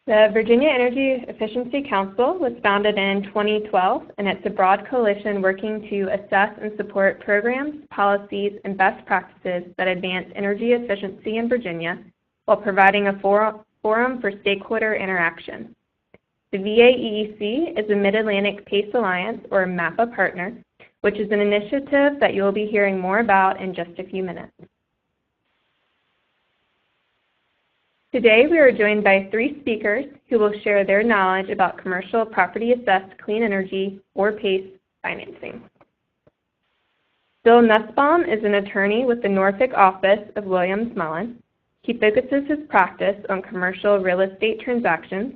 The Virginia Energy Efficiency Council was founded in 2012, and it's a broad coalition working to assess and support programs, policies, and best practices that advance energy efficiency in Virginia while providing a forum for stakeholder interaction. The VAEEC is a Mid-Atlantic PACE Alliance, or MAPA partner, which is an initiative that you will be hearing more about in just a few minutes. Today, we are joined by 3 speakers who will share their knowledge about commercial property assessed clean energy, or PACE, financing. Bill Nussbaum is an attorney with the Norfolk office of Williams Mullen. He focuses his practice on commercial real estate transactions,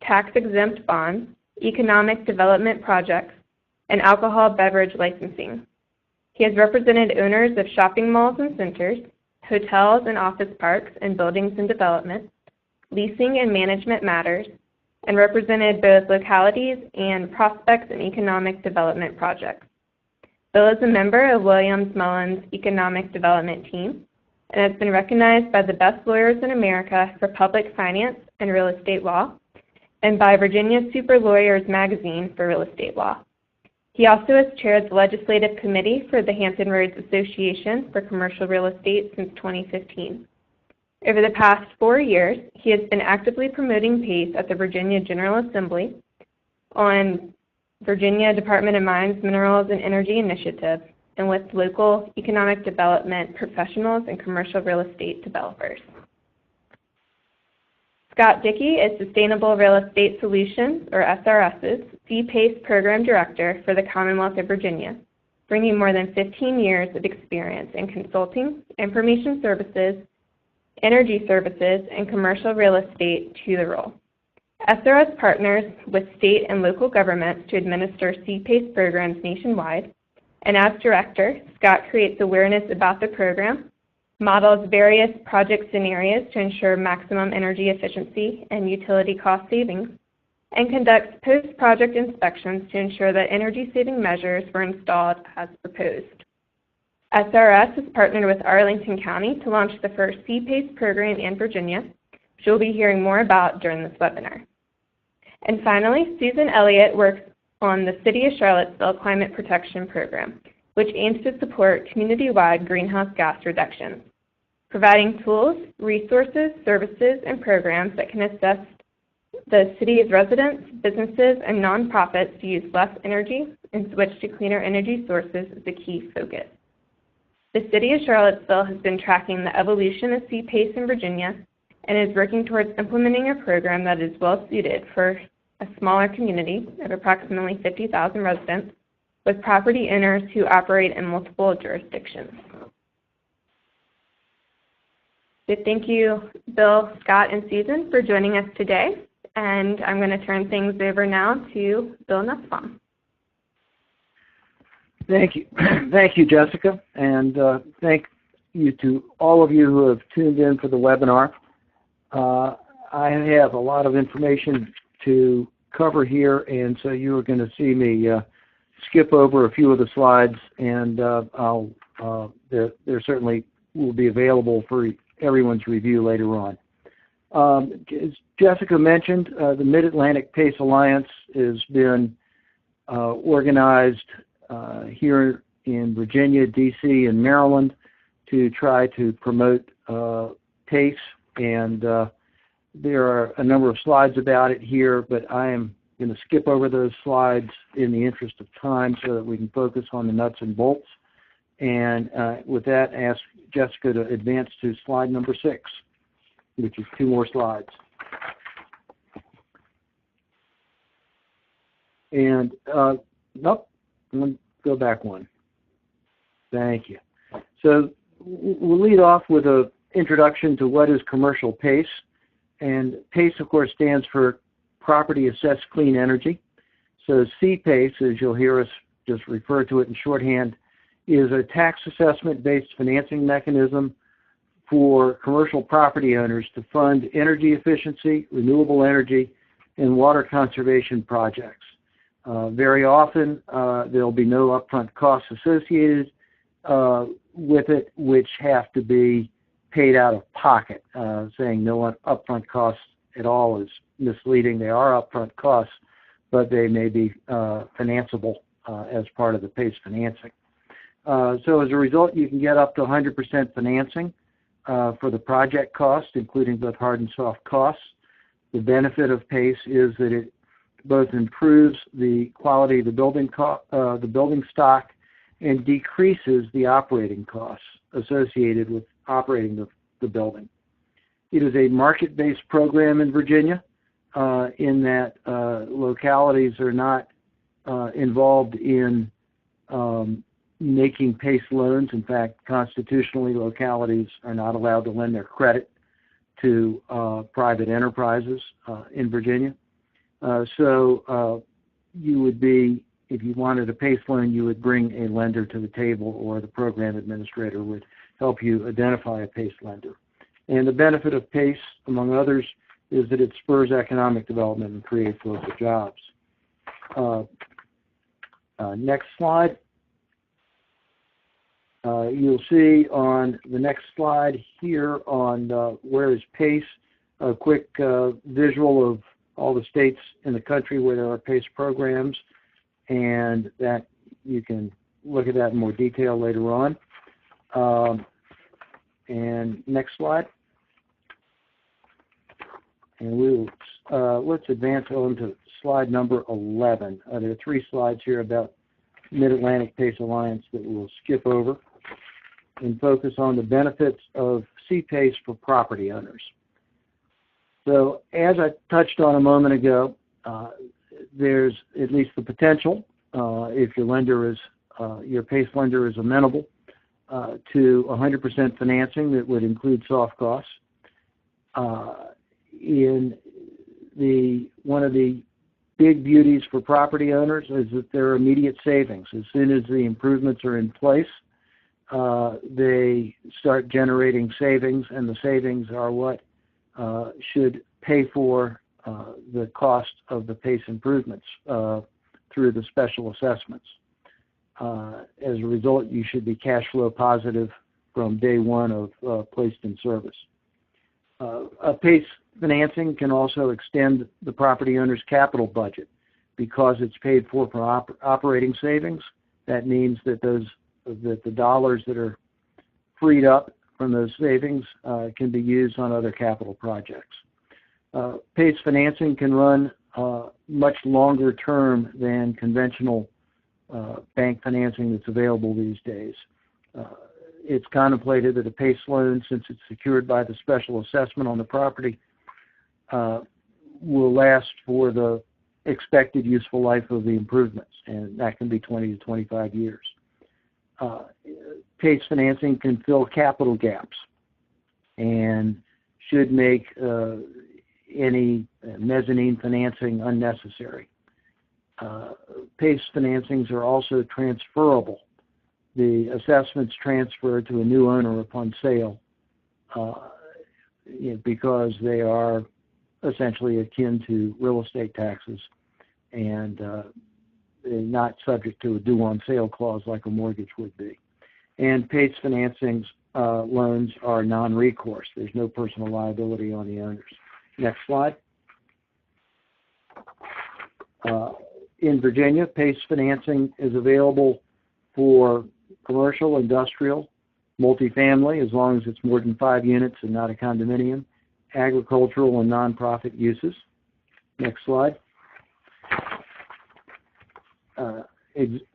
tax-exempt bonds, economic development projects, and alcohol beverage licensing. He has represented owners of shopping malls and centers, hotels and office parks and buildings and development, leasing and management matters, and represented both localities and prospects in economic development projects. Bill is a member of Williams Mullen's economic development team and has been recognized by the best lawyers in America for public finance and real estate law and by Virginia Super Lawyers magazine for real estate law. He also has chaired the Legislative Committee for the Hampton Roads Association for Commercial Real Estate since 2015. Over the past 4 years, he has been actively promoting PACE at the Virginia General Assembly on Virginia Department of Mines, Minerals, and Energy initiatives, and with local economic development professionals and commercial real estate developers. Scott Dickey is Sustainable Real Estate Solutions, or SRS's, CPACE Program Director for the Commonwealth of Virginia, bringing more than 15 years of experience in consulting, information services, energy services, and commercial real estate to the role. SRS partners with state and local governments to administer CPACE programs nationwide, and as director, Scott creates awareness about the program, models various project scenarios to ensure maximum energy efficiency and utility cost savings, and conducts post-project inspections to ensure that energy-saving measures were installed as proposed. SRS has partnered with Arlington County to launch the first CPACE program in Virginia, which you'll be hearing more about during this webinar. And finally, Susan Elliott works on the City of Charlottesville Climate Protection Program, which aims to support community-wide greenhouse gas reductions, providing tools, resources, services, and programs that can assist the city's residents, businesses, and nonprofits to use less energy and switch to cleaner energy sources is a key focus. The City of Charlottesville has been tracking the evolution of CPACE in Virginia and is working towards implementing a program that is well suited for a smaller community of approximately 50,000 residents with property owners who operate in multiple jurisdictions. So thank you, Bill, Scott, and Susan for joining us today. And I'm going to turn things over now to Bill Nussbaum. Thank you. Thank you, Jessica. And thank you to all of you who have tuned in for the webinar. I have a lot of information to cover here, and so you are going to see me skip over a few of the slides, and there certainly will be available for everyone's review later on. As Jessica mentioned, the Mid-Atlantic PACE Alliance has been organized here in Virginia, D.C., and Maryland to try to promote PACE, and there are a number of slides about it here, but I am going to skip over those slides in the interest of time so that we can focus on the nuts and bolts. And with that, ask Jessica to advance to slide number 6, which is 2 more slides. And nope, I'm going to go back one. Thank you. So we'll lead off with an introduction to what is commercial PACE. And PACE, of course, stands for Property Assessed Clean Energy. So CPACE, as you'll hear us just refer to it in shorthand, is a tax assessment-based financing mechanism for commercial property owners to fund energy efficiency, renewable energy, and water conservation projects. Very often, there'll be no upfront costs associated with it, which have to be paid out of pocket, saying no upfront costs at all as misleading. They are upfront costs, but they may be financeable as part of the PACE financing. So as a result, you can get up to 100% financing for the project cost, including both hard and soft costs. The benefit of PACE is that it both improves the quality of the building stock and decreases the operating costs associated with operating the building. It is a market-based program in Virginia in that localities are not involved in making PACE loans. In fact, constitutionally, localities are not allowed to lend their credit to private enterprises in Virginia. So you would be, if you wanted a PACE loan, you would bring a lender to the table, or the program administrator would help you identify a PACE lender. And the benefit of PACE, among others, is that it spurs economic development and creates local jobs. Next slide. You'll see on the next slide here on where is PACE, a quick visual of all the states in the country where there are PACE programs, and that you can look at that in more detail later on. And next slide. And we will, let's advance on to slide number 11. There are 3 slides here about Mid-Atlantic PACE Alliance that we'll skip over and focus on the benefits of CPACE for property owners. So as I touched on a moment ago, there's at least the potential, if your lender is, your PACE lender is amenable to 100% financing that would include soft costs. One of the big beauties for property owners is that there are immediate savings. As soon as the improvements are in place, they start generating savings, and the savings are what should pay for the cost of the PACE improvements through the special assessments. As a result, you should be cash flow positive from day one of placed in service. A PACE financing can also extend the property owner's capital budget because it's paid for from operating savings. That means that the dollars that are freed up from those savings can be used on other capital projects. PACE financing can run much longer term than conventional bank financing that's available these days. It's contemplated that a PACE loan, since it's secured by the special assessment on the property, will last for the expected useful life of the improvements, and that can be 20 to 25 years. PACE financing can fill capital gaps and should make any mezzanine financing unnecessary. PACE financings are also transferable. The assessments transfer to a new owner upon sale because they are essentially akin to real estate taxes and not subject to a due on sale clause like a mortgage would be. And PACE financings loans are non-recourse. There's no personal liability on the owners. Next slide. In Virginia, PACE financing is available for commercial, industrial, multifamily, as long as it's more than 5 units and not a condominium, agricultural and nonprofit uses. Next slide.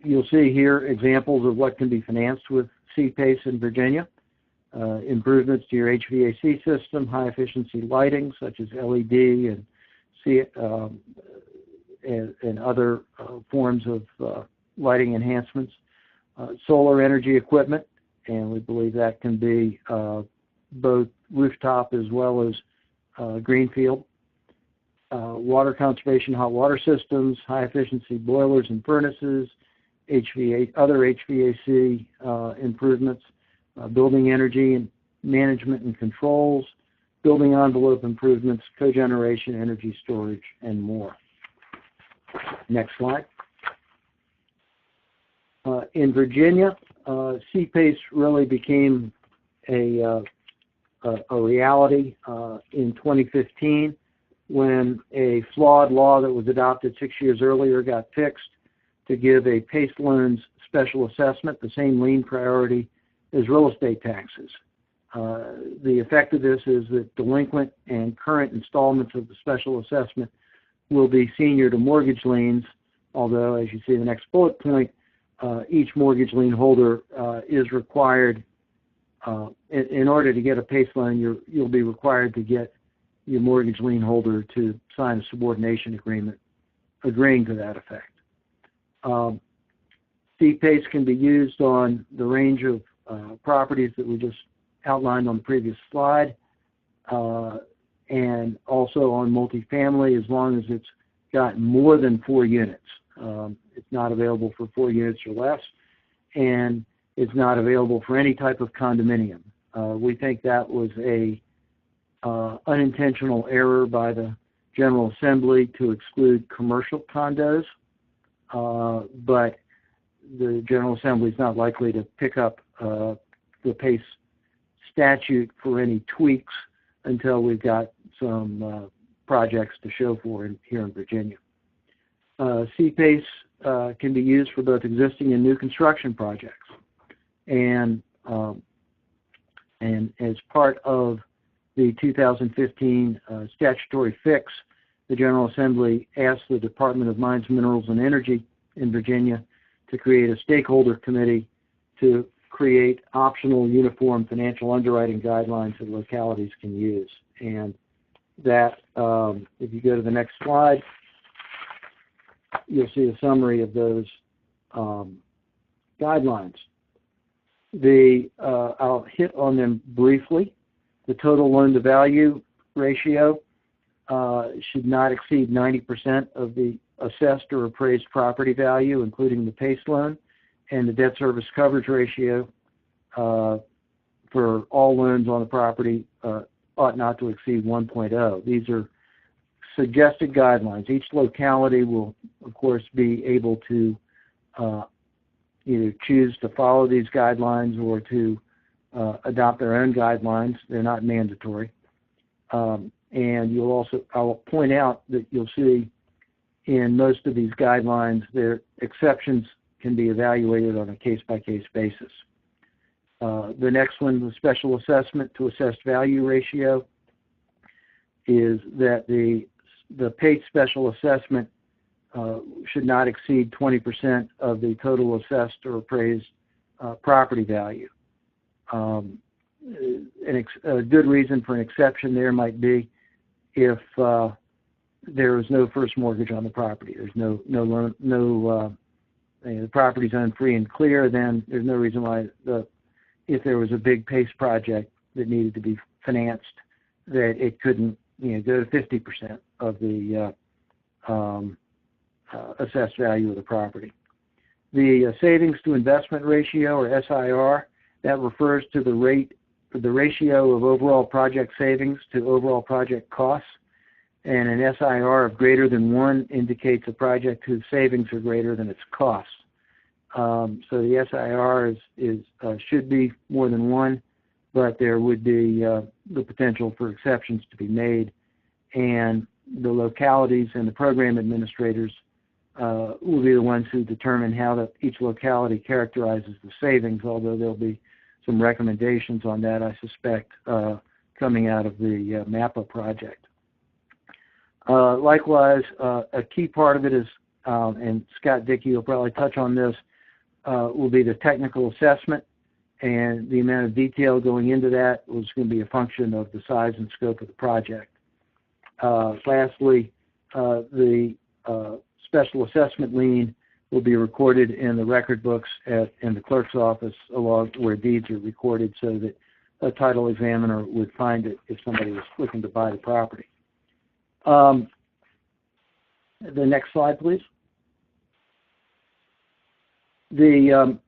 You'll see here examples of what can be financed with CPACE in Virginia. Improvements to your HVAC system, high-efficiency lighting such as LED and other forms of lighting enhancements. Solar energy equipment, and we believe that can be both rooftop as well as greenfield. Water conservation, hot water systems, high-efficiency boilers and furnaces, other HVAC improvements, building energy and management and controls, building envelope improvements, cogeneration, energy storage, and more. Next slide. In Virginia, CPACE really became a reality in 2015 when a flawed law that was adopted 6 years earlier got fixed to give a PACE loans special assessment, the same lien priority as real estate taxes. The effect of this is that delinquent and current installments of the special assessment will be senior to mortgage liens, although, as you see in the next bullet point, each mortgage lien holder is required, in order to get a PACE loan, you'll be required to get your mortgage lien holder to sign a subordination agreement agreeing to that effect. C-PACE can be used on the range of properties that we just outlined on the previous slide, and also on multifamily as long as it's got more than 4 units. It's not available for 4 units or less, and it's not available for any type of condominium. We think that was a unintentional error by the General Assembly to exclude commercial condos, but the General Assembly is not likely to pick up the PACE statute for any tweaks until we've got some projects to show for here in Virginia. C-PACE can be used for both existing and new construction projects, and as part of the 2015 statutory fix, the General Assembly asked the Department of Mines, Minerals, and Energy in Virginia to create a stakeholder committee to create optional uniform financial underwriting guidelines that localities can use. And that, if you go to the next slide, you'll see a summary of those guidelines. I'll hit on them briefly. The total loan-to-value ratio should not exceed 90% of the assessed or appraised property value, including the PACE loan, and the debt service coverage ratio for all loans on the property ought not to exceed 1.0. These are suggested guidelines. Each locality will, of course, be able to either choose to follow these guidelines or to adopt their own guidelines. They're not mandatory. And I'll point out that you'll see in most of these guidelines, their exceptions can be evaluated on a case-by-case basis. The next one, the special assessment to assessed value ratio, is that the PACE special assessment should not exceed 20% of the total assessed or appraised property value. A good reason for an exception there might be if there is no first mortgage on the property. There's no loan, the property's owned free and clear, then there's no reason why if there was a big PACE project that needed to be financed, that it couldn't go to 50% of the assessed value of the property. The savings to investment ratio, or SIR, that refers to the ratio of overall project savings to overall project costs, and an SIR of greater than 1 indicates a project whose savings are greater than its costs. So the SIR should be more than 1, but there would be the potential for exceptions to be made, and the localities and the program administrators will be the ones who determine how each locality characterizes the savings, although there'll be some recommendations on that, I suspect, coming out of the MAPA project. Likewise, a key part of it is, and Scott Dickey will probably touch on this, will be the technical assessment, and the amount of detail going into that was going to be a function of the size and scope of the project. Lastly, the special assessment lien will be recorded in the record books in the clerk's office along where deeds are recorded, so that a title examiner would find it if somebody was looking to buy the property. The next slide, please. I'll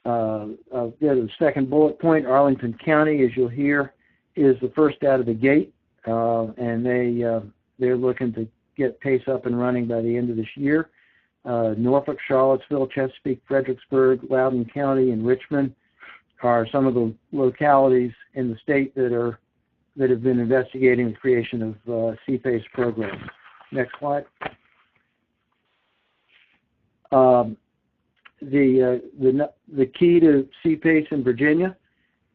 go to the second bullet point. Arlington County, as you'll hear, is the first out of the gate, and they're looking to get PACE up and running by the end of this year. Norfolk, Charlottesville, Chesapeake, Fredericksburg, Loudoun County, and Richmond are some of the localities in the state that are that have been investigating the creation of CPACE programs. Next slide. The key to CPACE in Virginia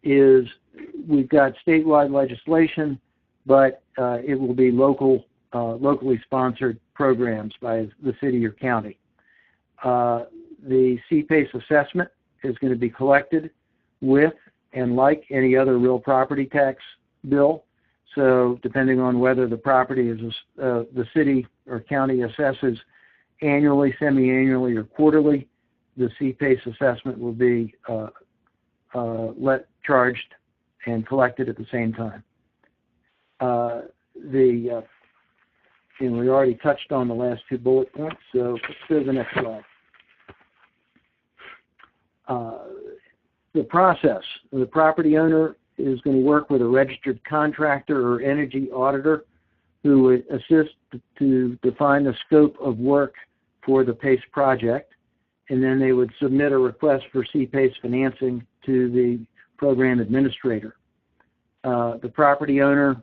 is we've got statewide legislation, but it will be locally sponsored programs by the city or county. The CPACE assessment is going to be collected with and like any other real property tax bill. So depending on whether the property is the city or county assesses annually, semi-annually, or quarterly, the CPACE assessment will be charged and collected at the same time. And we already touched on the last two bullet points, so let's go to the next slide. The process. The property owner is going to work with a registered contractor or energy auditor who would assist to define the scope of work for the PACE project, and then they would submit a request for CPACE financing to the program administrator. The property owner,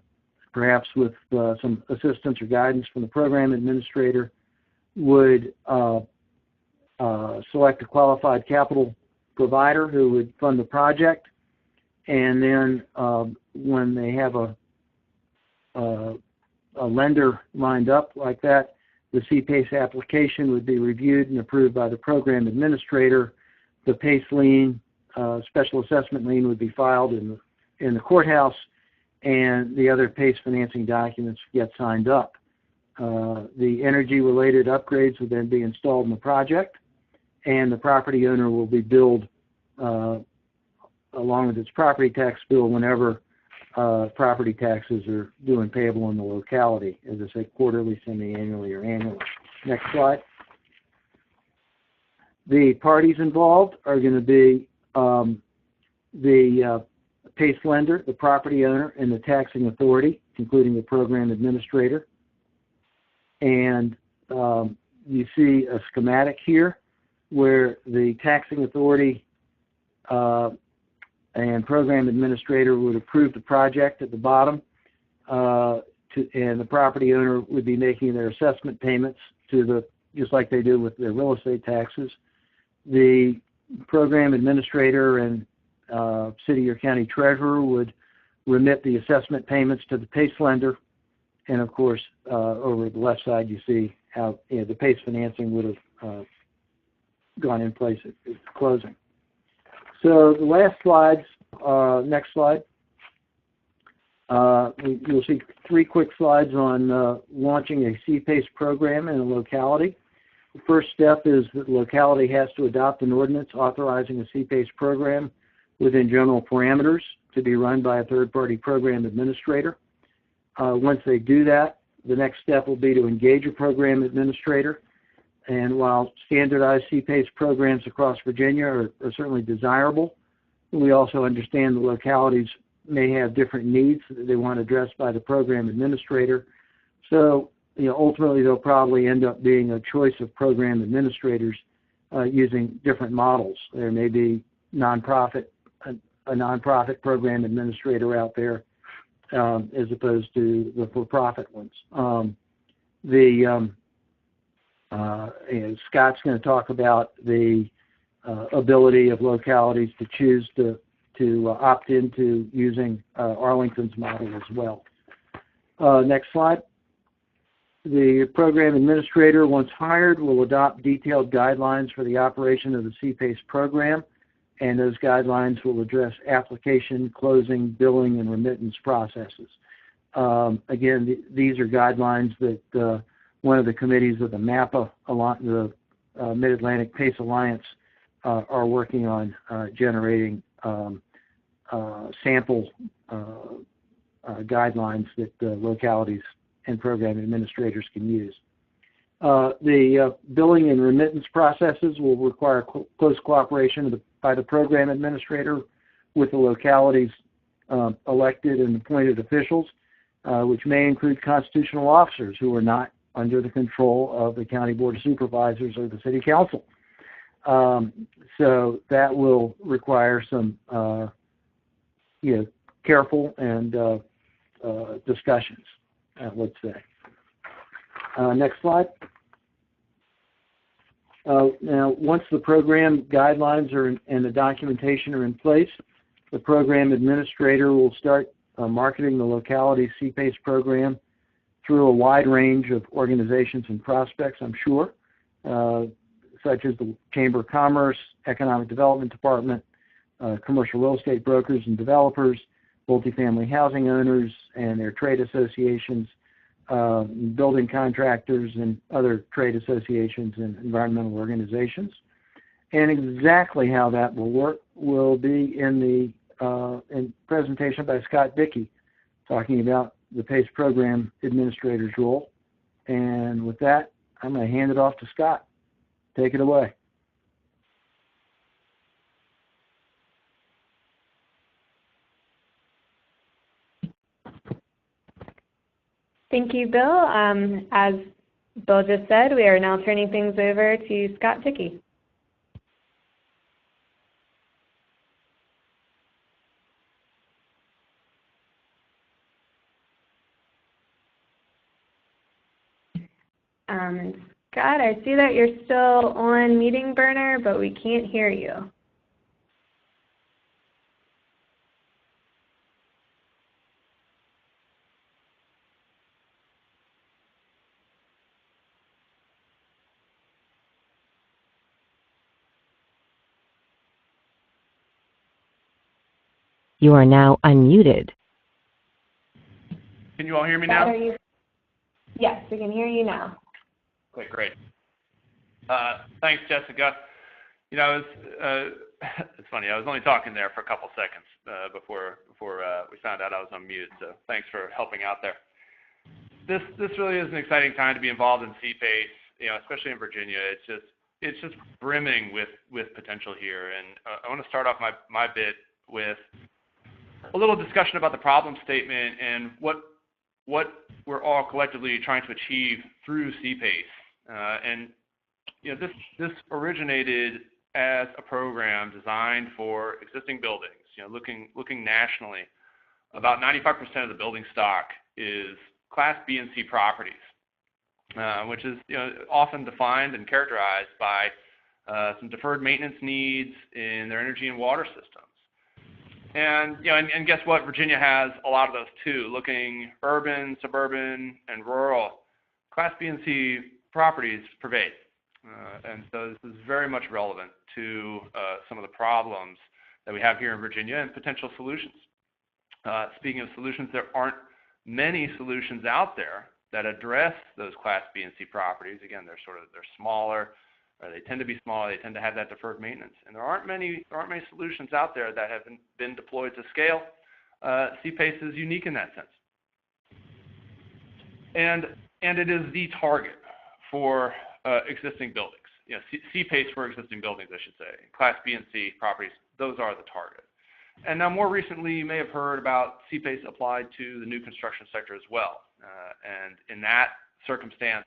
perhaps with some assistance or guidance from the program administrator, would select a qualified capital provider who would fund the project, and then when they have a lender lined up like that, the CPACE application would be reviewed and approved by the program administrator. The PACE lien, special assessment lien, would be filed in the courthouse, and the other PACE financing documents get signed up. The energy-related upgrades would then be installed in the project, and the property owner will be billed along with its property tax bill whenever property taxes are due and payable in the locality, as I say, quarterly, semi-annually, or annually. Next slide. The parties involved are going to be the PACE lender, the property owner, and the taxing authority, including the program administrator. And you see a schematic here where the taxing authority and program administrator would approve the project at the bottom, and the property owner would be making their assessment payments just like they do with their real estate taxes. The program administrator and city or county treasurer would remit the assessment payments to the PACE lender, and of course, over the left side you see how the PACE financing would have gone in place at closing. So the last slides, next slide. You'll see 3 quick slides on launching a CPACE program in a locality. The first step is that the locality has to adopt an ordinance authorizing a CPACE program within general parameters to be run by a third-party program administrator. Once they do that, the next step will be to engage a program administrator. And while standardized CPACE programs across Virginia are certainly desirable, we also understand the localities may have different needs that they want addressed by the program administrator. So, ultimately they'll probably end up being a choice of program administrators using different models. There may be a nonprofit program administrator out there as opposed to the for-profit ones. Scott's going to talk about the ability of localities to choose to opt into using Arlington's model as well. Next slide. The program administrator, once hired, will adopt detailed guidelines for the operation of the CPACE program, and those guidelines will address application, closing, billing, and remittance processes. Again, these are guidelines that one of the committees of the MAPA, the Mid-Atlantic PACE Alliance, are working on generating sample guidelines that localities and program administrators can use. The billing and remittance processes will require close cooperation by the program administrator with the locality's elected and appointed officials, which may include constitutional officers who are not under the control of the County Board of Supervisors or the City Council. So that will require some careful and discussions, let's say. Next slide. Now, once the program guidelines and the documentation are in place, the program administrator will start marketing the locality's CPACE program through a wide range of organizations and prospects, I'm sure, such as the Chamber of Commerce, Economic Development Department, commercial real estate brokers and developers, multifamily housing owners and their trade associations, building contractors and other trade associations and environmental organizations. And exactly how that will work will be in the presentation by Scott Dickey, talking about the PACE program administrator's role. And with that, I'm going to hand it off to Scott. Take it away. Thank you, Bill. As Bill just said, we are now turning things over to Scott Dickey. Scott, I see that you're still on Meeting Burner, but we can't hear you. You are now unmuted. Can you all hear me now? Yes, we can hear you now. Okay, great. Thanks, Jessica. You know, it's funny. I was only talking there for a couple seconds before we found out I was on mute. So thanks for helping out there. This really is an exciting time to be involved in CPACE. You know, especially in Virginia. It's just brimming with potential here. And I want to start off my bit with a little discussion about the problem statement and what we're all collectively trying to achieve through CPACE. And you know, this originated as a program designed for existing buildings. You know, looking nationally, about 95% of the building stock is Class B and C properties, which is, you know, often defined and characterized by some deferred maintenance needs in their energy and water systems. And you know, and guess what? Virginia has a lot of those too. Looking urban, suburban, and rural, Class B and C properties pervade, and so this is very much relevant to some of the problems that we have here in Virginia and potential solutions. Speaking of solutions, there aren't many solutions out there that address those Class B and C properties. Again, they're smaller. They tend to be smaller. They tend to have that deferred maintenance, and there aren't many solutions out there that have been deployed to scale. CPACE is unique in that sense, and it is the target for existing buildings. You know, CPACE for existing buildings, I should say. Class B and C properties, those are the target. And now, more recently, you may have heard about CPACE applied to the new construction sector as well. And in that circumstance,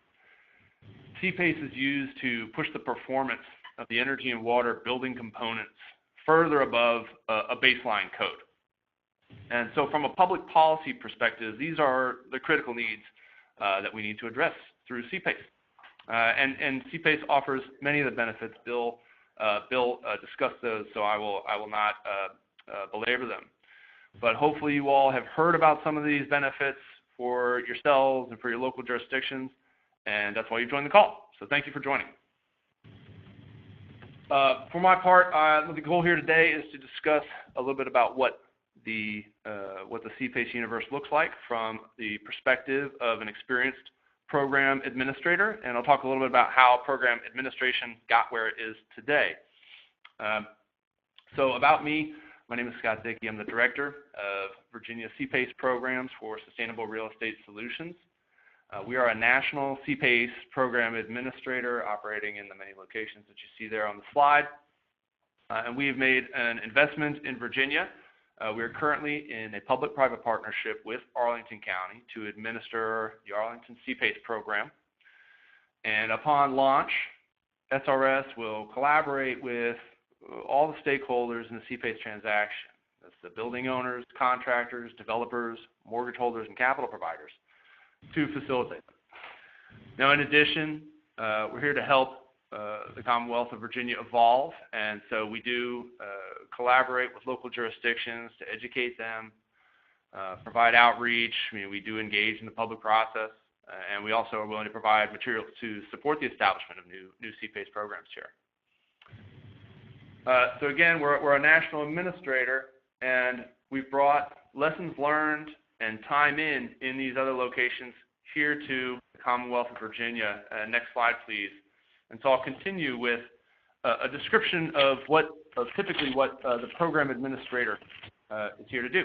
CPACE is used to push the performance of the energy and water building components further above a baseline code. And so from a public policy perspective, these are the critical needs that we need to address through CPACE. And CPACE offers many of the benefits. Bill discussed those, so I will not belabor them. But hopefully you all have heard about some of these benefits for yourselves and for your local jurisdictions, and that's why you joined the call. So thank you for joining. For my part, the goal here today is to discuss a little bit about what the CPACE universe looks like from the perspective of an experienced program administrator, and I'll talk a little bit about how program administration got where it is today. So about me, my name is Scott Dickey. I'm the Director of Virginia CPACE Programs for Sustainable Real Estate Solutions. We are a national CPACE program administrator operating in the many locations that you see there on the slide. And we have made an investment in Virginia. We are currently in a public-private partnership with Arlington County to administer the Arlington CPACE program. And upon launch, SRS will collaborate with all the stakeholders in the CPACE transaction That's the building owners, contractors, developers, mortgage holders, and capital providers to facilitate them. Now, in addition, we're here to help the Commonwealth of Virginia evolve, and so we do collaborate with local jurisdictions to educate them, provide outreach. We do engage in the public process, and we also are willing to provide materials to support the establishment of new CPACE programs here. So again, we're a national administrator, and we've brought lessons learned and time in these other locations here to the Commonwealth of Virginia. Next slide, please. And so I'll continue with a description of typically what the program administrator is here to do.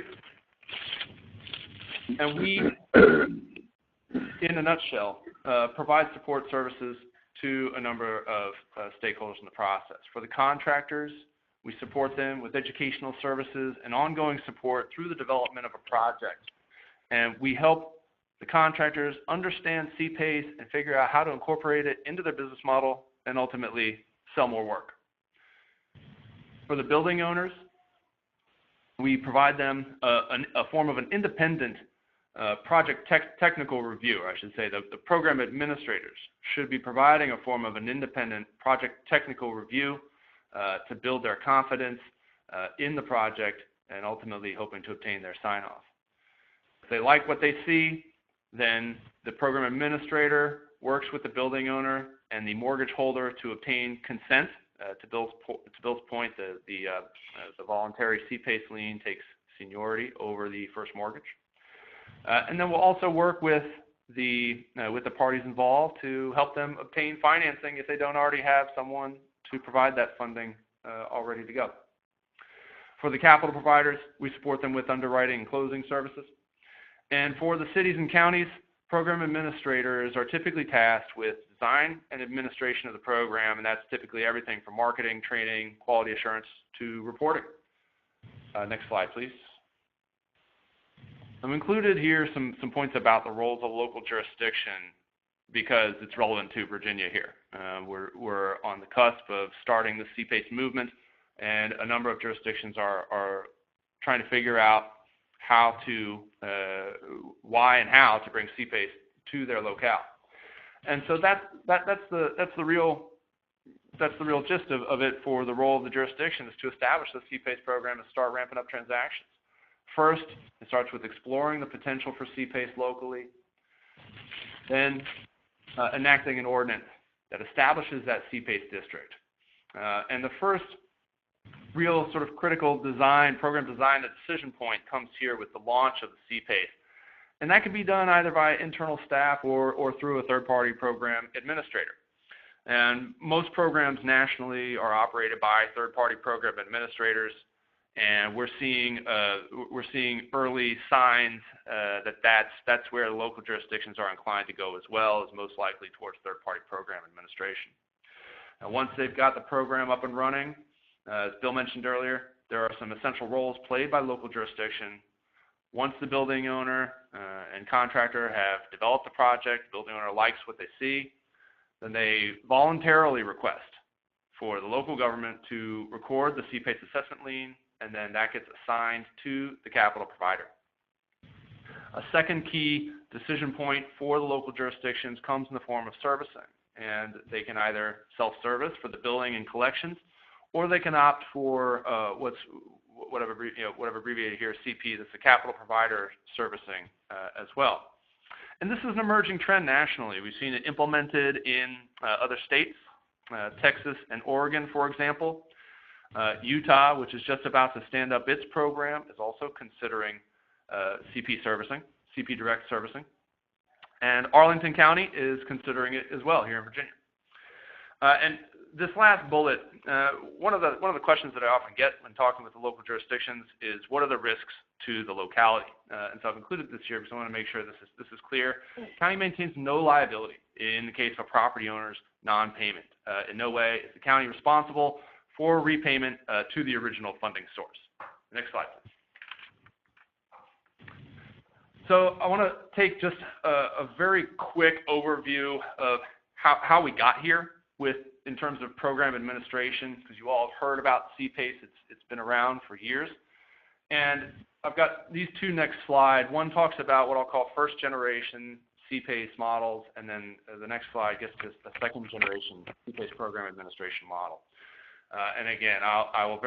And we, in a nutshell, provide support services to a number of stakeholders in the process. For the contractors, we support them with educational services and ongoing support through the development of a project. And we help the contractors understand CPACE and figure out how to incorporate it into their business model and ultimately sell more work. For the building owners, we provide them a form of an independent project technical review, or I should say the program administrators should be providing a form of an independent project technical review to build their confidence in the project and ultimately hoping to obtain their sign-off. If they like what they see, then the program administrator works with the building owner and the mortgage holder to obtain consent. To Bill's point, the voluntary CPACE lien takes seniority over the first mortgage. And then we'll also work with the parties involved to help them obtain financing if they don't already have someone to provide that funding all ready to go. For the capital providers, we support them with underwriting and closing services. And for the cities and counties, program administrators are typically tasked with design and administration of the program, and that's typically everything from marketing, training, quality assurance to reporting. Next slide, please. I've included here some points about the roles of local jurisdiction because it's relevant to Virginia here. We're on the cusp of starting the CPACE movement, and a number of jurisdictions are trying to figure out why and how to bring CPACE to their locale. And so that's the real gist of it for the role of the jurisdiction, is to establish the CPACE program and start ramping up transactions. First, it starts with exploring the potential for CPACE locally, then enacting an ordinance that establishes that CPACE district. And the first real sort of critical program design, the decision point comes here with the launch of the CPACE. And that can be done either by internal staff or through a third-party program administrator. And most programs nationally are operated by third-party program administrators, and we're seeing early signs that's where local jurisdictions are inclined to go as well, as most likely towards third-party program administration. Now, once they've got the program up and running, as Bill mentioned earlier, there are some essential roles played by local jurisdiction. Once the building owner and contractor have developed the project, the building owner likes what they see, then they voluntarily request for the local government to record the CPACE assessment lien, and then that gets assigned to the capital provider. A second key decision point for the local jurisdictions comes in the form of servicing, and they can either self-service for the billing and collections, or they can opt for whatever abbreviated here, CP, that's the capital provider servicing as well. And this is an emerging trend nationally. We've seen it implemented in other states, Texas and Oregon, for example. Utah, which is just about to stand up its program, is also considering CP servicing, CP direct servicing. And Arlington County is considering it as well here in Virginia. And this last bullet, one of the questions that I often get when talking with the local jurisdictions is, what are the risks to the locality? And so I've included this here because I want to make sure this is clear. The county maintains no liability in the case of a property owner's non-payment. In no way is the county responsible for repayment to the original funding source. Next slide, please. So I want to take just a very quick overview of how we got here in terms of program administration, because you all have heard about CPACE. It's been around for years. And I've got these two next slides. One talks about what I'll call first generation CPACE models, and then the next slide gets to the second generation CPACE program administration model. And again, I will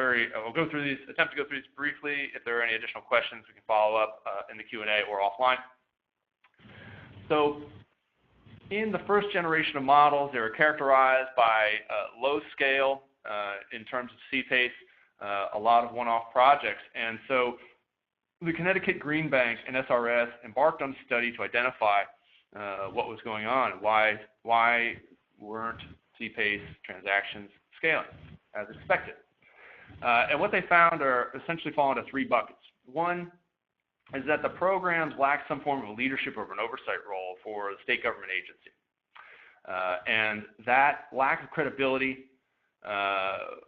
go through these, attempt to go through these briefly. If there are any additional questions, we can follow up in the Q&A or offline. So in the first generation of models, they were characterized by low scale in terms of CPACE, a lot of one-off projects. And so the Connecticut Green Bank and SRS embarked on a study to identify what was going on, why weren't CPACE transactions scaling as expected. And what they found are essentially fall into three buckets. One is that the programs lack some form of a leadership or an oversight role for the state government agency. And that lack of credibility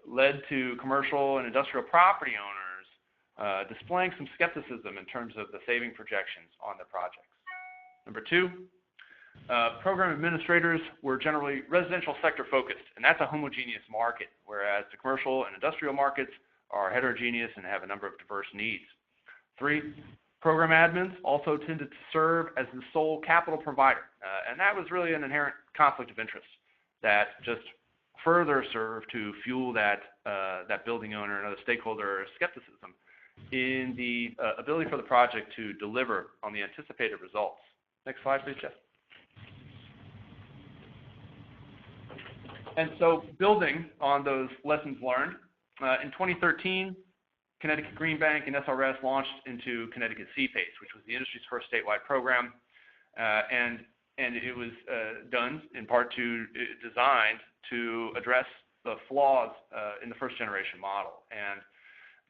led to commercial and industrial property owners displaying some skepticism in terms of the saving projections on their projects. Number two, program administrators were generally residential sector focused, and that's a homogeneous market, whereas the commercial and industrial markets are heterogeneous and have a number of diverse needs. Three, program admins also tended to serve as the sole capital provider, and that was really an inherent conflict of interest that just further served to fuel that building owner and other stakeholder skepticism in the ability for the project to deliver on the anticipated results. Next slide, please, Jeff. And so building on those lessons learned, in 2013, Connecticut Green Bank and SRS launched into Connecticut CPACE, which was the industry's first statewide program, and it was done in part designed to address the flaws in the first generation model. And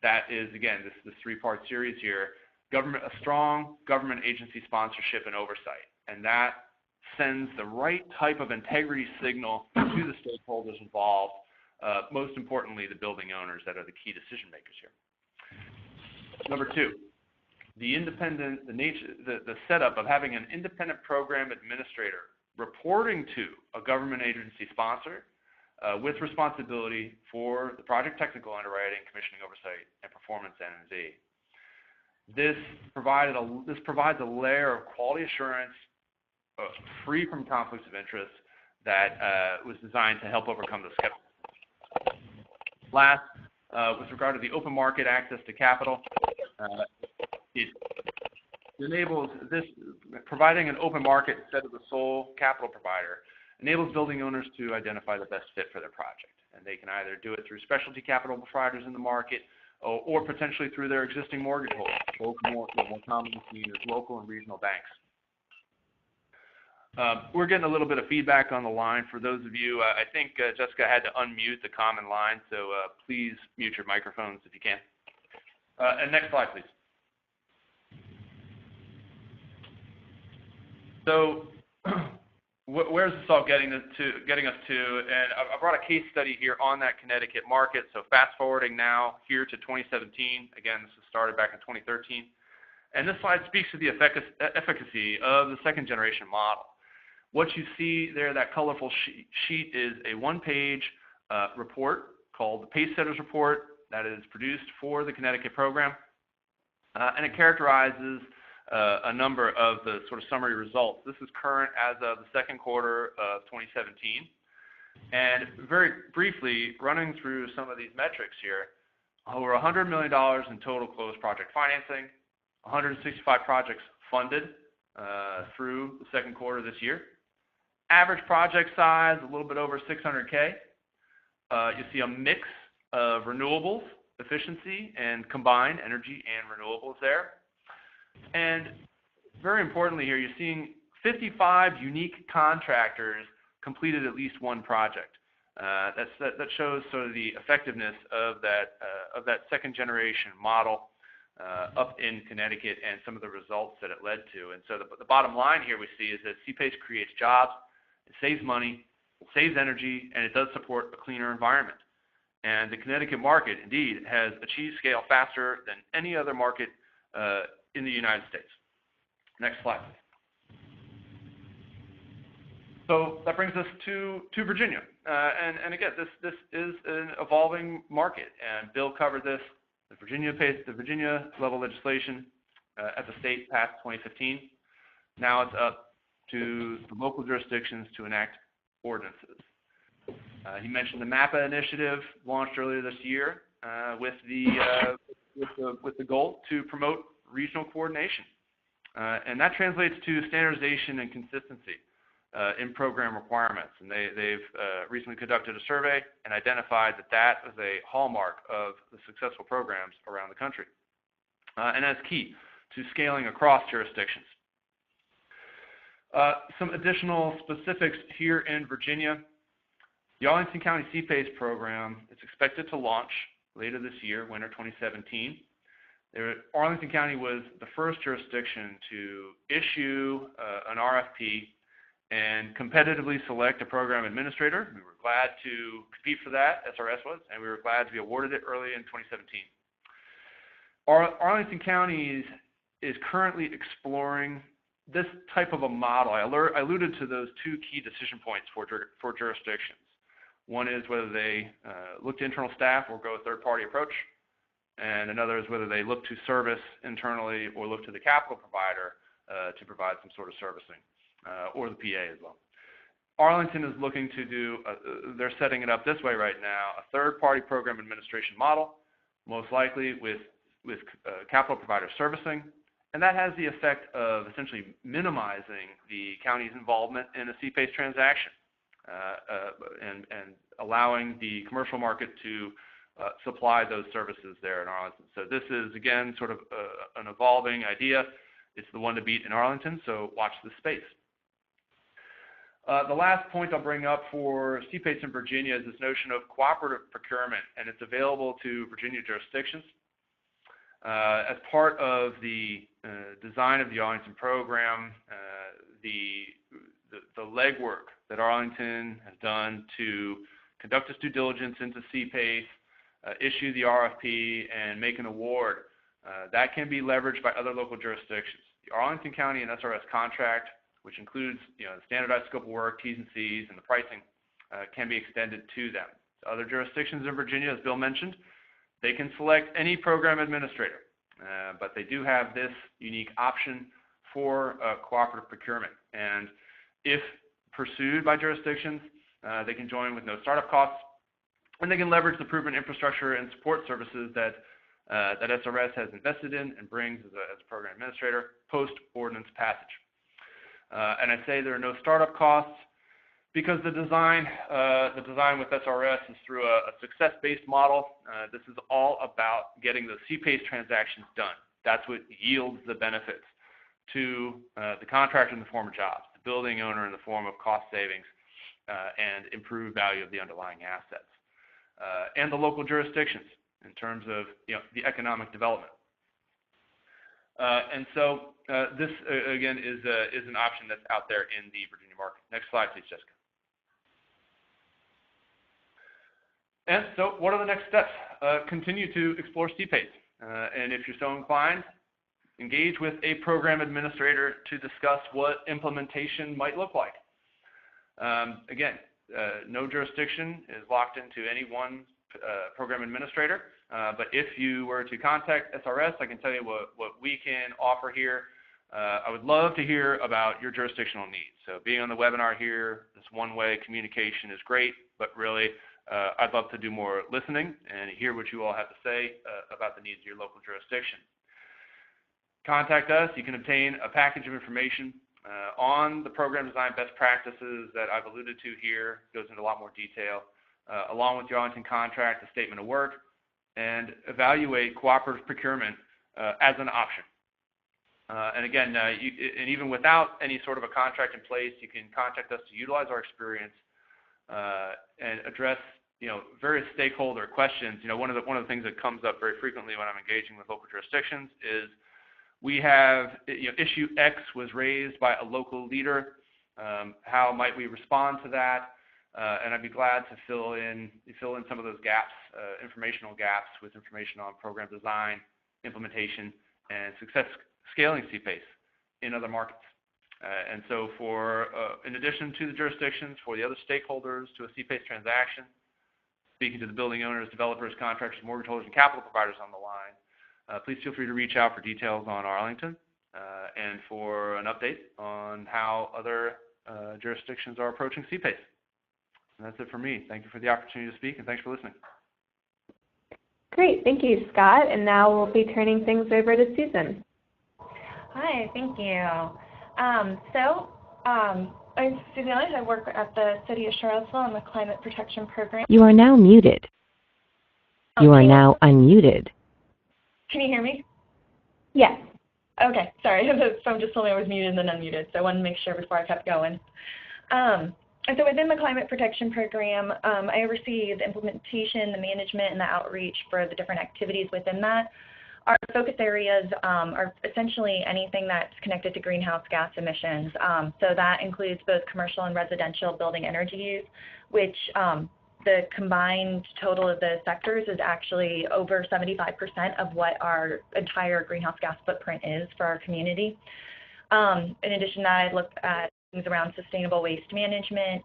that is, again, this three-part series here, a strong government agency sponsorship and oversight, and that sends the right type of integrity signal to the stakeholders involved, most importantly, the building owners that are the key decision makers here. Number two, the setup of having an independent program administrator reporting to a government agency sponsor with responsibility for the project technical underwriting, commissioning oversight, and performance N&Z. This provides a layer of quality assurance free from conflicts of interest that was designed to help overcome the skepticism. Last, with regard to the open market access to capital, it enables this, providing an open market instead of the sole capital provider, enables building owners to identify the best fit for their project. And they can either do it through specialty capital providers in the market or potentially through their existing mortgage holders, both more commonly seen as local and regional banks. We're getting a little bit of feedback on the line. For those of you, I think Jessica had to unmute the common line, so please mute your microphones if you can. And next slide, please. So where's this all getting us to? And I brought a case study here on that Connecticut market. So fast forwarding now here to 2017. Again, this was started back in 2013. And this slide speaks to the efficacy of the second generation model. What you see there, that colorful sheet, is a one-page report called the Pace Setters Report that is produced for the Connecticut program. And it characterizes a number of the sort of summary results. This is current as of the second quarter of 2017. And very briefly, running through some of these metrics here, over $100 million in total closed project financing, 165 projects funded through the second quarter of this year. Average project size, a little bit over $600K. You see a mix of renewables, efficiency, and combined energy and renewables there. And very importantly here, you're seeing 55 unique contractors completed at least one project. That shows sort of the effectiveness of that second generation model up in Connecticut and some of the results that it led to. And so the bottom line here we see is that CPACE creates jobs, it saves money, it saves energy, and it does support a cleaner environment. And the Connecticut market, indeed, has achieved scale faster than any other market in the United States. Next slide. So that brings us to Virginia. And again, this is an evolving market, and Bill covered this The Virginia level legislation at the state passed 2015. Now it's up to the local jurisdictions to enact ordinances. He mentioned the MAPA initiative launched earlier this year with the goal to promote regional coordination, and that translates to standardization and consistency in program requirements. And they've recently conducted a survey and identified that is a hallmark of the successful programs around the country, and that's key to scaling across jurisdictions. Some additional specifics here in Virginia. The Arlington County CPACE program is expected to launch later this year, winter 2017. Arlington County was the first jurisdiction to issue an RFP and competitively select a program administrator. We were glad to compete for that, SRS was, and we were glad to be awarded it early in 2017. Arlington County is currently exploring this type of a model. I alluded to those two key decision points for jurisdictions. One is whether they look to internal staff or go a third-party approach, and another is whether they look to service internally or look to the capital provider to provide some sort of servicing, or the PA as well. Arlington is looking to do, they're setting it up this way right now, a third-party program administration model, most likely with capital provider servicing, and that has the effect of essentially minimizing the county's involvement in a CPACE transaction. And allowing the commercial market to supply those services there in Arlington. So this is, again, sort of an evolving idea. It's the one to beat in Arlington, so watch this space. The last point I'll bring up for CPACE in Virginia is this notion of cooperative procurement, and it's available to Virginia jurisdictions. As part of the design of the Arlington program, the legwork that Arlington has done to conduct its due diligence into CPACE, issue the RFP, and make an award, that can be leveraged by other local jurisdictions. The Arlington County and SRS contract, which includes the standardized scope of work, T's and C's, and the pricing, can be extended to them. Other jurisdictions in Virginia, as Bill mentioned, they can select any program administrator, but they do have this unique option for cooperative procurement. And if pursued by jurisdictions, they can join with no startup costs, and they can leverage the proven infrastructure and support services that SRS has invested in and brings as a program administrator post-ordinance passage. And I say there are no startup costs because the design with SRS is through a success-based model. This is all about getting the CPACE transactions done. That's what yields the benefits to the contractor in the form of jobs, the building owner in the form of cost savings, and improved value of the underlying assets, and the local jurisdictions in terms of the economic development. And so this again is an option that's out there in the Virginia market. Next slide, please, Jessica. And so what are the next steps? Continue to explore CPACE, and if you're so inclined, engage with a program administrator to discuss what implementation might look like. Again, no jurisdiction is locked into any one program administrator, but if you were to contact SRS, I can tell you what we can offer here. I would love to hear about your jurisdictional needs. So being on the webinar here, this one-way communication is great, but really I'd love to do more listening and hear what you all have to say about the needs of your local jurisdiction. Contact us. You can obtain a package of information on the program design best practices that I've alluded to here. It goes into a lot more detail, along with the Arlington contract, the statement of work, and evaluate cooperative procurement as an option. And again, and even without any sort of a contract in place, you can contact us to utilize our experience and address various stakeholder questions. One of the things that comes up very frequently when I'm engaging with local jurisdictions is we have issue X was raised by a local leader. How might we respond to that? And I'd be glad to fill in some of those gaps, informational gaps, with information on program design, implementation, and success scaling CPACE in other markets. And so in addition to the jurisdictions, for the other stakeholders to a CPACE transaction, speaking to the building owners, developers, contractors, mortgage holders, and capital providers on the line, please feel free to reach out for details on Arlington and for an update on how other jurisdictions are approaching CPACE. And that's it for me. Thank you for the opportunity to speak, and thanks for listening. Great. Thank you, Scott. And now we'll be turning things over to Susan. Hi, thank you. I'm Susan Elliott. I work at the City of Charlottesville on the Climate Protection Program. You are now muted. You are now unmuted. Can you hear me? Yes. Okay, sorry. The phone just told me I was muted and then unmuted, so I wanted to make sure before I kept going. And so within the Climate Protection Program, I oversee the implementation, the management, and the outreach for the different activities within that. Our focus areas are essentially anything that's connected to greenhouse gas emissions. So that includes both commercial and residential building energy use, which the combined total of those sectors is actually over 75% of what our entire greenhouse gas footprint is for our community. In addition to that, I look at things around sustainable waste management,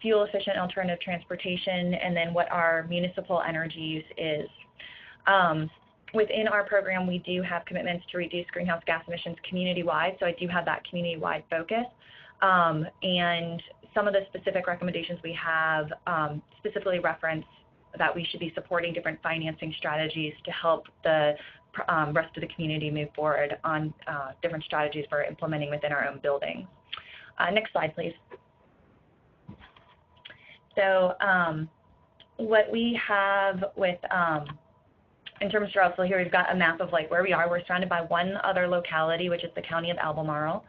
fuel-efficient alternative transportation, and then what our municipal energy use is. Within our program, we do have commitments to reduce greenhouse gas emissions community-wide, so I do have that community-wide focus. And some of the specific recommendations we have specifically reference that we should be supporting different financing strategies to help the rest of the community move forward on different strategies for implementing within our own buildings. Next slide, please. So what we have with in terms of Charlottesville here, we've got a map of like where we are. We're surrounded by one other locality, which is the county of Albemarle.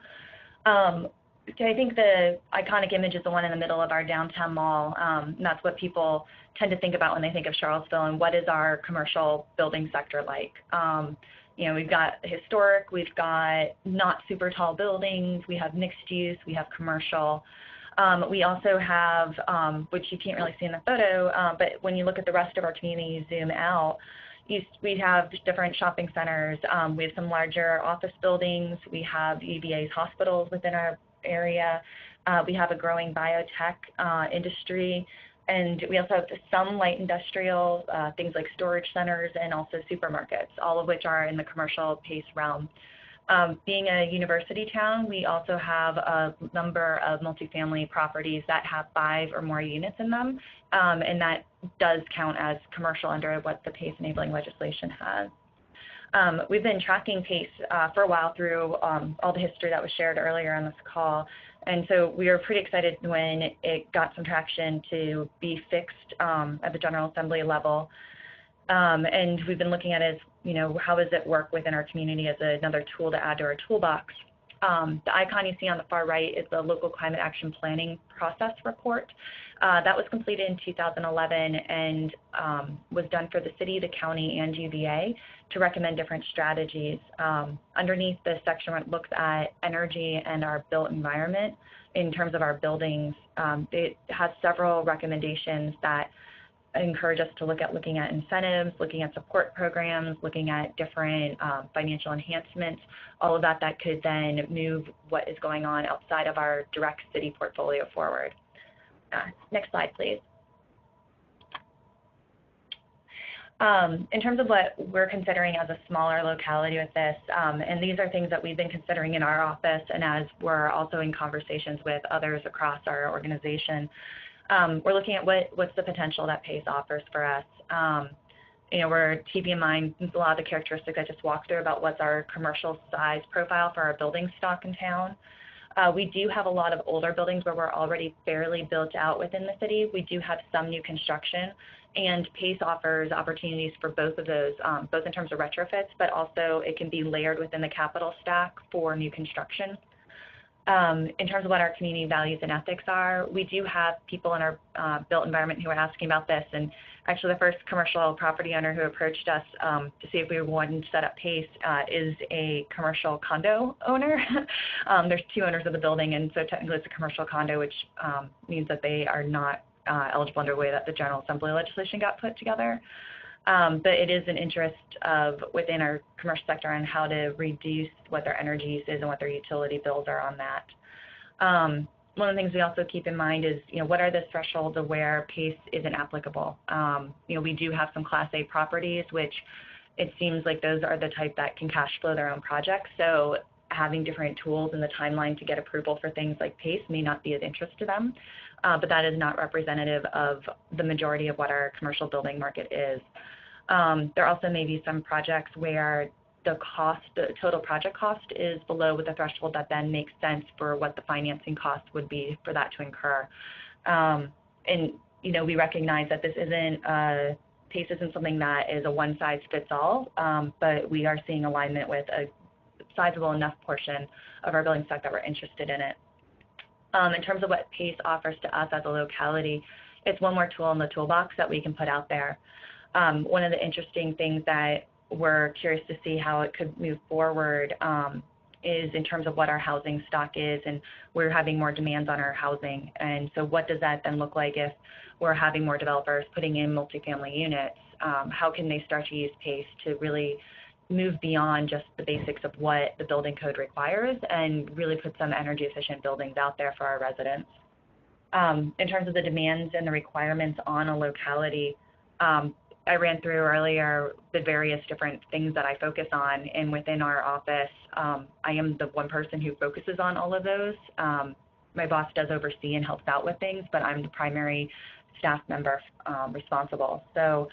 So I think the iconic image is the one in the middle of our downtown mall. And that's what people tend to think about when they think of Charlottesville and what is our commercial building sector like. You know, we've got historic, we've got not super tall buildings, we have mixed use, we have commercial. We also have, which you can't really see in the photo, but when you look at the rest of our community, zoom out, we have different shopping centers. We have some larger office buildings. We have UVA's hospitals within our area. We have a growing biotech industry. And we also have some light industrial, things like storage centers and also supermarkets, all of which are in the commercial PACE realm. Being a university town, we also have a number of multifamily properties that have 5 or more units in them, and that does count as commercial under what the PACE enabling legislation has. We've been tracking PACE for a while through all the history that was shared earlier on this call, and so we were pretty excited when it got some traction to be fixed at the General Assembly level. And we've been looking at it as, you know, how does it work within our community as another tool to add to our toolbox. The icon you see on the far right is the Local Climate Action Planning Process Report. That was completed in 2011 and was done for the city, the county, and UVA to recommend different strategies. Underneath this section, it looks at energy and our built environment in terms of our buildings. It has several recommendations that encourage us to looking at incentives, looking at support programs, looking at different financial enhancements, all of that could then move what is going on outside of our direct city portfolio forward. Next slide, please. In terms of what we're considering as a smaller locality with this, and these are things that we've been considering in our office and as we're also in conversations with others across our organization, we're looking at what's the potential that PACE offers for us. You know, we're keeping in mind a lot of the characteristics I just walked through about what's our commercial size profile for our building stock in town. We do have a lot of older buildings where we're already fairly built out within the city. We do have some new construction, and PACE offers opportunities for both of those, both in terms of retrofits, but also it can be layered within the capital stack for new construction. In terms of what our community values and ethics are, we do have people in our built environment who are asking about this, and actually the first commercial property owner who approached us to see if we wanted to set up PACE is a commercial condo owner. There's 2 owners of the building, and so technically it's a commercial condo, which means that they are not eligible under the way that the General Assembly legislation got put together. But it is an interest of within our commercial sector on how to reduce what their energy use is and what their utility bills are on that. one of the things we also keep in mind is, what are the thresholds of where PACE isn't applicable? We do have some Class A properties, which it seems like those are the type that can cash flow their own projects. So having different tools in the timeline to get approval for things like PACE may not be of interest to them, but that is not representative of the majority of what our commercial building market is. There also may be some projects where the total project cost is below with a threshold that then makes sense for what the financing cost would be for that to incur. And we recognize that this isn't PACE isn't something that is a one-size-fits-all, but we are seeing alignment with a sizable enough portion of our building stock that we're interested in it. In terms of what PACE offers to us as a locality, it's one more tool in the toolbox that we can put out there. One of the interesting things that we're curious to see how it could move forward is in terms of what our housing stock is, and we're having more demands on our housing. And so what does that then look like if we're having more developers putting in multifamily units? How can they start to use PACE to really move beyond just the basics of what the building code requires and really put some energy efficient buildings out there for our residents? In terms of the demands and the requirements on a locality, I ran through earlier the various different things that I focus on, and within our office, I am the one person who focuses on all of those. My boss does oversee and helps out with things, but I'm the primary staff member responsible. So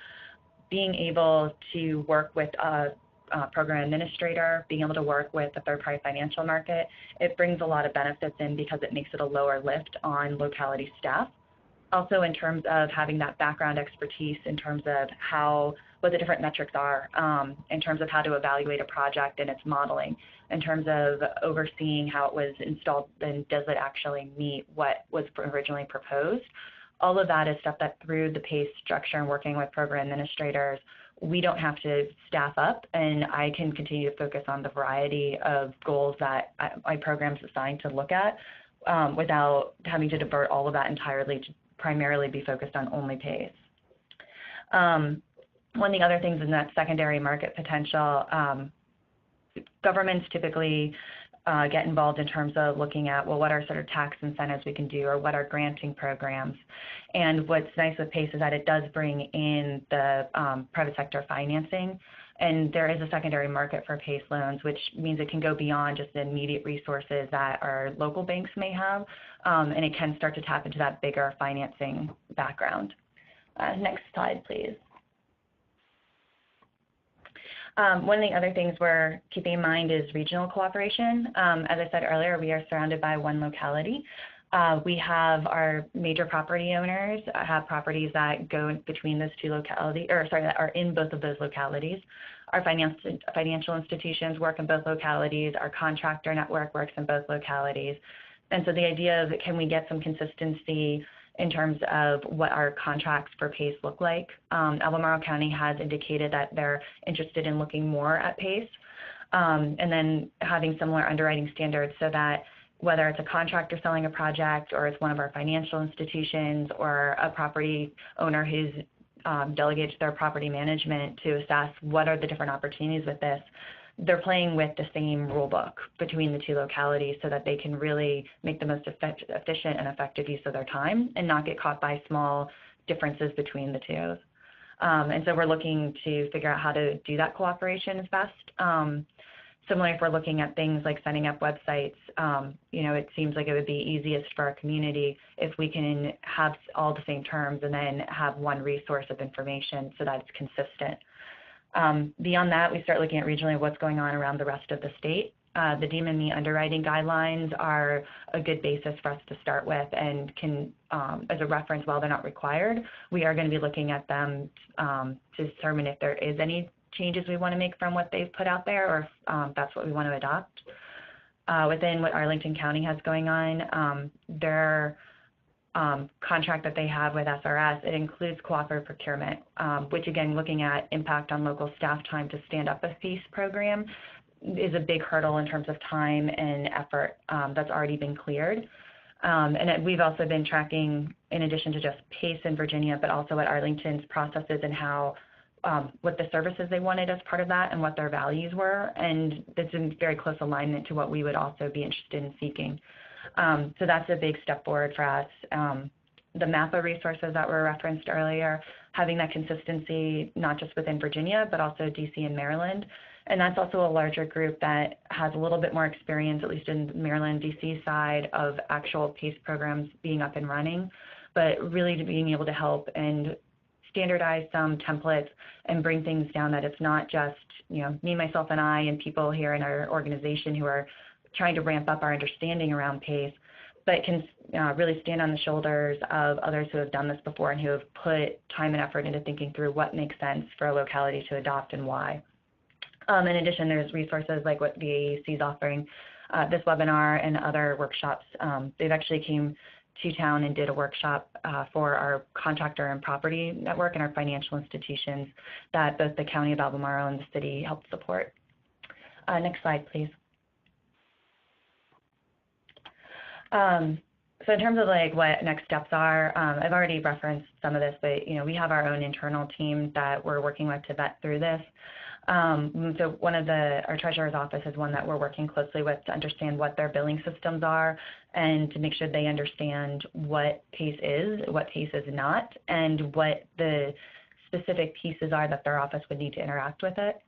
being able to work with a program administrator, being able to work with a third-party financial market, it brings a lot of benefits in because it makes it a lower lift on locality staff. Also in terms of having that background expertise in terms of what the different metrics are, in terms of how to evaluate a project and its modeling, in terms of overseeing how it was installed and does it actually meet what was originally proposed. All of that is stuff that through the PACE structure and working with program administrators, we don't have to staff up, and I can continue to focus on the variety of goals that my program's assigned to look at without having to divert all of that entirely to primarily be focused on only PACE. One of the other things in that secondary market potential, governments typically get involved in terms of looking at, well, what are sort of tax incentives we can do or what are granting programs. And what's nice with PACE is that it does bring in the private sector financing, and there is a secondary market for PACE loans, which means it can go beyond just the immediate resources that our local banks may have, and it can start to tap into that bigger financing background. Next slide, please. One of the other things we're keeping in mind is regional cooperation. As I said earlier, we are surrounded by one locality. We have our major property owners have properties that go between those two localities, that are in both of those localities. Our financial institutions work in both localities. Our contractor network works in both localities. And so the idea of can we get some consistency in terms of what our contracts for PACE look like. Albemarle County has indicated that they're interested in looking more at PACE and then having similar underwriting standards so that whether it's a contractor selling a project or it's one of our financial institutions or a property owner who's delegated their property management to assess what are the different opportunities with this, they're playing with the same rule book between the two localities so that they can really make the most efficient and effective use of their time and not get caught by small differences between the two. And so we're looking to figure out how to do that cooperation as best. Similarly, if we're looking at things like setting up websites, it seems like it would be easiest for our community if we can have all the same terms and then have one resource of information so that it's consistent. Beyond that, we start looking at regionally what's going on around the rest of the state. The DMME underwriting guidelines are a good basis for us to start with and can, as a reference, while they're not required, we are going to be looking at them to determine if there is any changes we want to make from what they've put out there or if that's what we want to adopt. Within what Arlington County has going on, their contract that they have with SRS, it includes cooperative procurement, which again, looking at impact on local staff time to stand up a PACE program is a big hurdle in terms of time and effort that's already been cleared. And we've also been tracking, in addition to just PACE in Virginia, but also what Arlington's processes and how what the services they wanted as part of that and what their values were. And it's in very close alignment to what we would also be interested in seeking. So that's a big step forward for us. The MAPA resources that were referenced earlier, having that consistency not just within Virginia, but also DC and Maryland. And that's also a larger group that has a little bit more experience, at least in the Maryland, DC side, of actual PACE programs being up and running, but really being able to help and standardize some templates and bring things down that it's not just, me, myself, and I, and people here in our organization who are trying to ramp up our understanding around PACE, but can really stand on the shoulders of others who have done this before and who have put time and effort into thinking through what makes sense for a locality to adopt and why. In addition, there's resources like what the AAC is offering, this webinar and other workshops. They've actually came to town and did a workshop for our contractor and property network and our financial institutions that both the County of Albemarle and the city helped support. Next slide, please. So in terms of what next steps are, I've already referenced some of this, but we have our own internal team that we're working with to vet through this. So one of our treasurer's office is one that we're working closely with to understand what their billing systems are and to make sure they understand what PACE is, what PACE is not, and what the specific pieces are that their office would need to interact with it.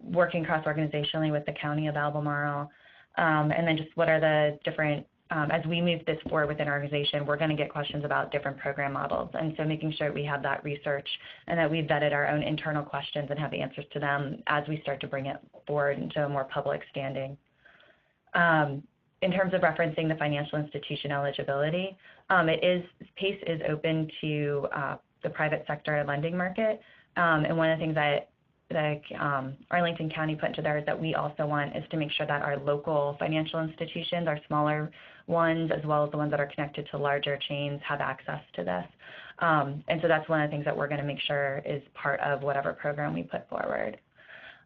Working cross-organizationally with the County of Albemarle, and then just what are the different, as we move this forward within our organization, we're going to get questions about different program models. And so making sure we have that research and that we've vetted our own internal questions and have answers to them as we start to bring it forward into a more public standing. In terms of referencing the financial institution eligibility, PACE is open to the private sector lending market. And one of the things that Arlington County put into there is that we also want is to make sure that our local financial institutions, our smaller ones, as well as the ones that are connected to larger chains, have access to this. And so that's one of the things that we're going to make sure is part of whatever program we put forward.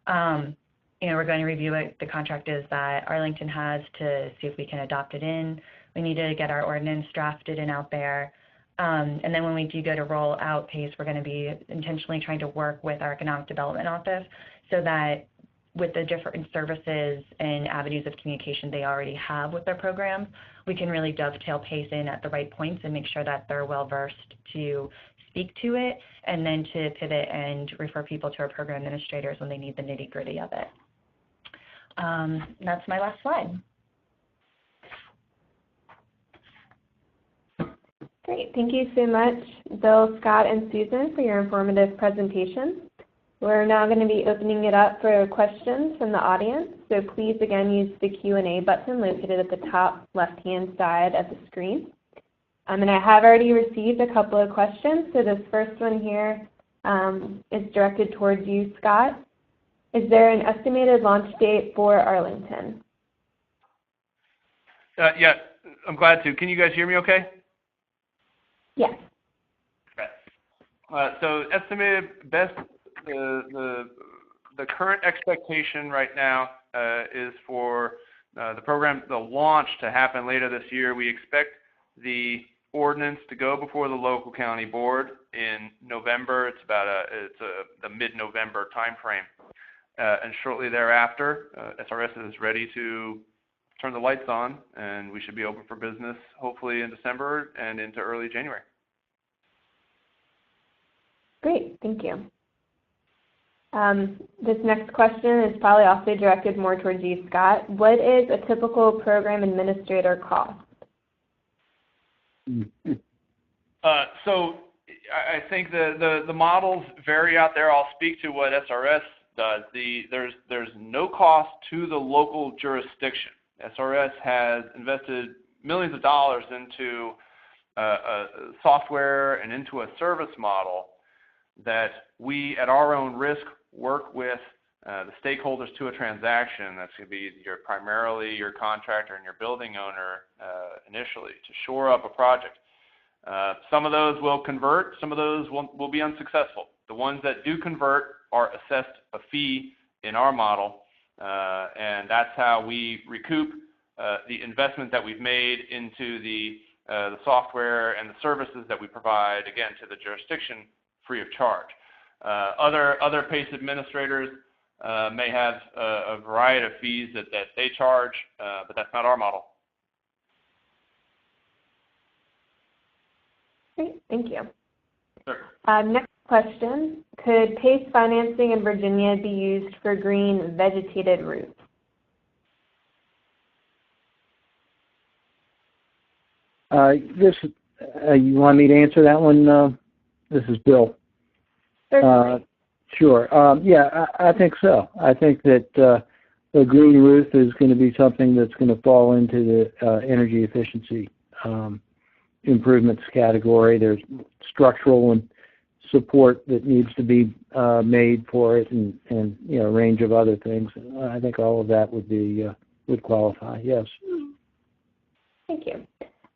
We're going to review what the contract is that Arlington has to see if we can adopt it in. We need to get our ordinance drafted and out there. And then when we do go to roll out PACE, we're going to be intentionally trying to work with our Economic Development Office so that with the different services and avenues of communication they already have with their programs, we can really dovetail PACE in at the right points and make sure that they're well-versed to speak to it and then to pivot and refer people to our program administrators when they need the nitty-gritty of it. That's my last slide. Great. Thank you so much, Bill, Scott, and Susan, for your informative presentation. We're now going to be opening it up for questions from the audience. So please, again, use the Q&A button located at the top left-hand side of the screen. And I have already received a couple of questions. So this first one here is directed towards you, Scott. Is there an estimated launch date for Arlington? Yeah, I'm glad to. Can you guys hear me okay? Yes. Okay. So estimated best, the current expectation right now is for the launch to happen later this year. We expect the ordinance to go before the local county board in November. It's the mid-November timeframe. And shortly thereafter, SRS is ready to turn the lights on, and we should be open for business hopefully in December and into early January. Great, thank you. This next question is probably also directed more towards you, Scott. What is a typical program administrator cost? So I think the models vary out there. I'll speak to what SRS does. There's no cost to the local jurisdiction. SRS has invested millions of dollars into a software and into a service model that we, at our own risk, work with the stakeholders to a transaction. That's going to be primarily your contractor and your building owner initially to shore up a project. Some of those will convert. Some of those will be unsuccessful. The ones that do convert are assessed a fee in our model, and that's how we recoup the investment that we've made into the software and the services that we provide, again, to the jurisdiction free of charge. Other PACE administrators may have a variety of fees that they charge, but that's not our model. Great, thank you. Sure. Next question, could PACE financing in Virginia be used for green vegetated roofs? You want me to answer that one? This is Bill. Certainly. Sure. Yeah, I think so. I think that a green roof is going to be something that's going to fall into the energy efficiency improvements category. There's structural and support that needs to be made for it, and you know, a range of other things. I think all of that would qualify. Yes. Thank you.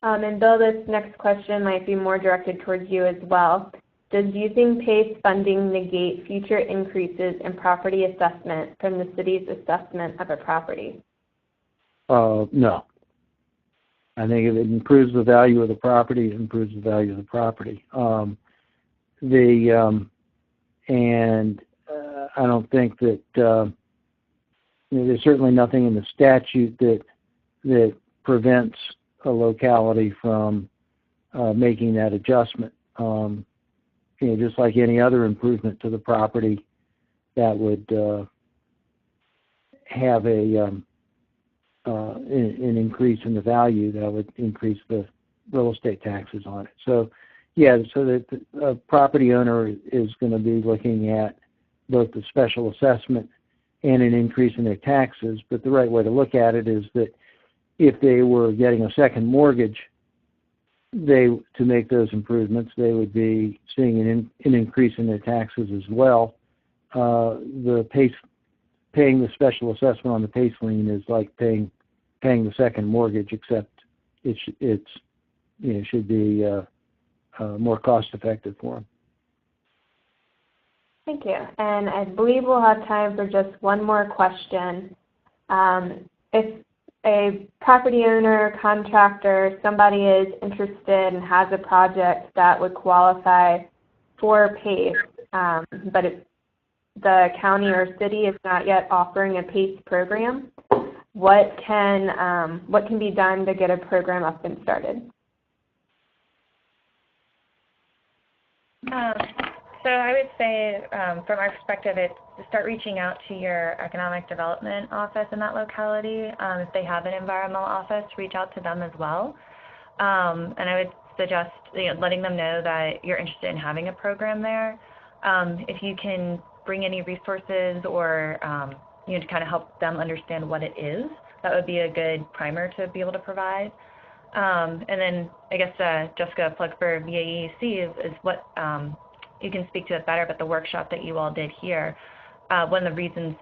And Bill, this next question might be more directed towards you as well. Does using PACE funding negate future increases in property assessment from the city's assessment of a property? No. I think if it improves the value of the property, it improves the value of the property. And I don't think that you know, there's certainly nothing in the statute that prevents a locality from making that adjustment. You know, just like any other improvement to the property that would have an increase in the value, that would increase the real estate taxes on it. So, yeah, so that a property owner is going to be looking at both the special assessment and an increase in their taxes. But the right way to look at it is that if they were getting a second mortgage, to make those improvements, they would be seeing an increase in their taxes as well. The paying the special assessment on the PACE lien is like paying the second mortgage, except it's you know, should be more cost effective for them. Thank you. And I believe we'll have time for just one more question. If a property owner, contractor, somebody is interested and has a project that would qualify for PACE, but the county or city is not yet offering a PACE program, what can be done to get a program up and started? So I would say, from our perspective, it's to start reaching out to your economic development office in that locality. If they have an environmental office, reach out to them as well. And I would suggest letting them know that you're interested in having a program there. If you can bring any resources or to kind of help them understand what it is, that would be a good primer to be able to provide. And then I guess Jessica, plug for VAEC is what you can speak to it better, but the workshop that you all did here, one of the reasons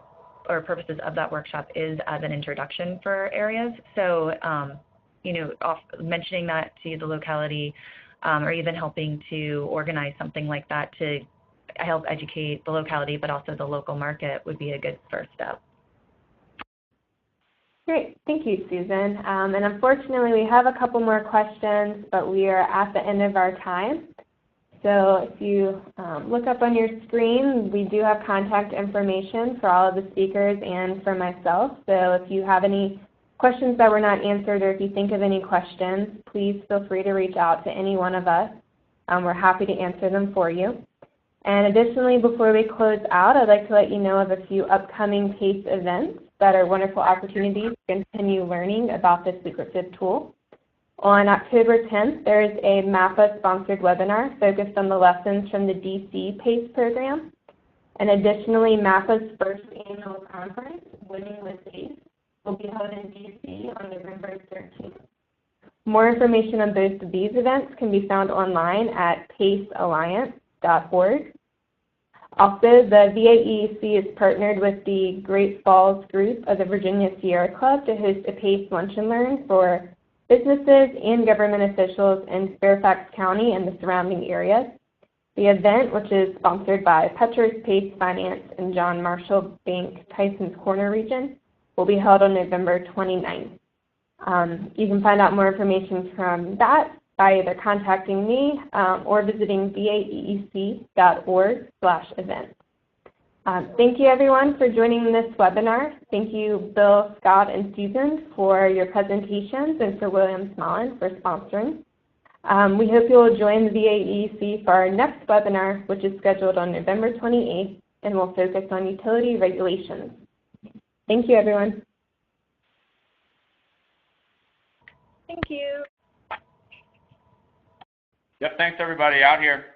or purposes of that workshop is as an introduction for areas. So, mentioning that to the locality or even helping to organize something like that to help educate the locality, but also the local market would be a good first step. Great. Thank you, Susan. And unfortunately, we have a couple more questions, but we are at the end of our time. So if you look up on your screen, we do have contact information for all of the speakers and for myself. So if you have any questions that were not answered, or if you think of any questions, please feel free to reach out to any one of us. We're happy to answer them for you. And additionally, before we close out, I'd like to let you know of a few upcoming PACE events that are wonderful opportunities to continue learning about this lucrative tool. On October 10th, there is a MAPA-sponsored webinar focused on the lessons from the DC PACE program. And additionally, MAPA's first annual conference, Winning with PACE, will be held in DC on November 13th. More information on both of these events can be found online at pacealliance.org. Also, the VAEC is partnered with the Great Falls group of the Virginia Sierra Club to host a PACE Lunch and Learn for businesses and government officials in Fairfax County and the surrounding areas. The event, which is sponsored by Petros PACE Finance and John Marshall Bank Tysons Corner region, will be held on November 29th. You can find out more information from that by either contacting me or visiting vaeec.org/events. Thank you, everyone, for joining this webinar. Thank you, Bill, Scott, and Susan for your presentations, and for William Smallin for sponsoring. We hope you will join the VAEC for our next webinar, which is scheduled on November 28th and will focus on utility regulations. Thank you, everyone. Thank you. Yep, thanks everybody out here.